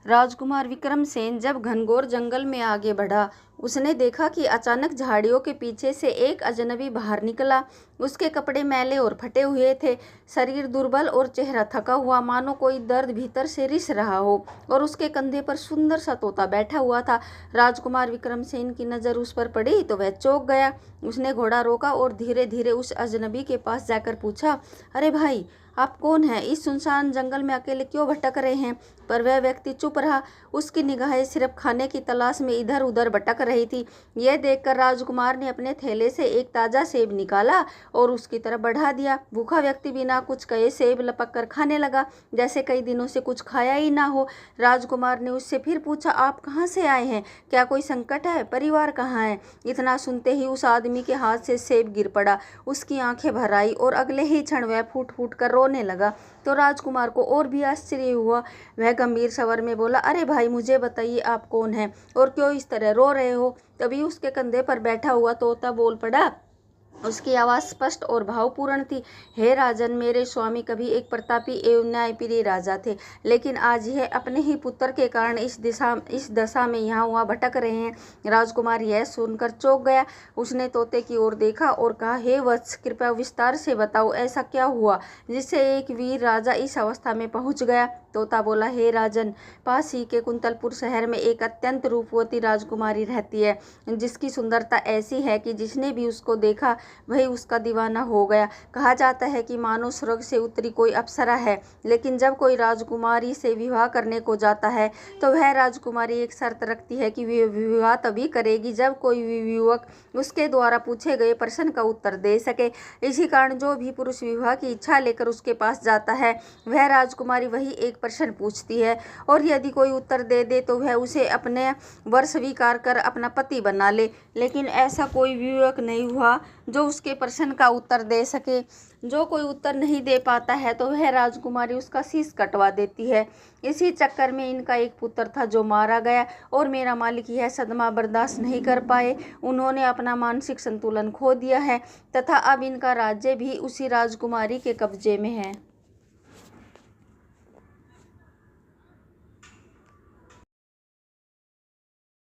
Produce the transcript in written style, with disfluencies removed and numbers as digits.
राजकुमार विक्रमसेन जब घनघोर जंगल में आगे बढ़ा, उसने देखा कि अचानक झाड़ियों के पीछे से एक अजनबी बाहर निकला। उसके कपड़े मैले और फटे हुए थे, शरीर दुर्बल और चेहरा थका हुआ, मानो कोई दर्द भीतर से रिस रहा हो। और उसके कंधे पर सुंदर सा तोता बैठा हुआ था। राजकुमार विक्रमसेन की नज़र उस पर पड़ी तो वह चौंक गया। उसने घोड़ा रोका और धीरे धीरे उस अजनबी के पास जाकर पूछा, अरे भाई, आप कौन हैं? इस सुनसान जंगल में अकेले क्यों भटक रहे हैं? पर वह व्यक्ति चुप रहा। उसकी निगाहें सिर्फ खाने की तलाश में इधर उधर भटक रही थी। यह देखकर राजकुमार ने अपने थैले से एक ताज़ा सेब निकाला और उसकी तरफ बढ़ा दिया। भूखा व्यक्ति बिना कुछ कहे सेब लपक कर खाने लगा, जैसे कई दिनों से कुछ खाया ही ना हो। राजकुमार ने उससे फिर पूछा, आप कहाँ से आए हैं? क्या कोई संकट है? परिवार कहाँ है? इतना सुनते ही उस आदमी के हाथ से सेब गिर पड़ा। उसकी आंखें भर आई और अगले ही क्षण वह फूट फूट कर रोने लगा। तो राजकुमार को और भी आश्चर्य हुआ। वह गंभीर स्वर में बोला, अरे भाई, मुझे बताइए, आप कौन हैं और क्यों इस तरह रो रहे हो? तभी उसके कंधे पर बैठा हुआ तोता बोल पड़ा। उसकी आवाज़ स्पष्ट और भावपूर्ण थी। हे राजन, मेरे स्वामी कभी एक प्रतापी एवं न्यायप्रिय राजा थे, लेकिन आज यह अपने ही पुत्र के कारण इस दशा में यहाँ वहाँ भटक रहे हैं। राजकुमार यह सुनकर चौंक गया। उसने तोते की ओर देखा और कहा, हे वत्स, कृपया विस्तार से बताओ, ऐसा क्या हुआ जिससे एक वीर राजा इस अवस्था में पहुँच गया? तोता बोला, हे राजन, पास ही के कुंतलपुर शहर में एक अत्यंत रूपवती राजकुमारी रहती है, जिसकी सुंदरता ऐसी है कि जिसने भी उसको देखा वही उसका दीवाना हो गया। कहा जाता है कि मानो स्वर्ग से उतरी कोई अप्सरा है, लेकिन जब कोई राजकुमारी से विवाह करने को जाता है तो वह राजकुमारी एक शर्त रखती है कि विवाह तभी करेगी जब कोई युवक उसके द्वारा पूछे गए प्रश्न का उत्तर दे सके। इसी कारण जो भी पुरुष विवाह की इच्छा लेकर उसके पास जाता है, वह राजकुमारी वही एक प्रश्न पूछती है, और यदि कोई उत्तर दे दे तो वह उसे अपने वर स्वीकार कर अपना पति बना ले। लेकिन ऐसा कोई युवक नहीं हुआ जो उसके प्रश्न का उत्तर दे सके। जो कोई उत्तर नहीं दे पाता है तो वह राजकुमारी उसका शीश कटवा देती है। इसी चक्कर में इनका एक पुत्र था जो मारा गया, और मेरा मालिक यह सदमा बर्दाश्त नहीं कर पाए। उन्होंने अपना मानसिक संतुलन खो दिया है तथा अब इनका राज्य भी उसी राजकुमारी के कब्जे में है।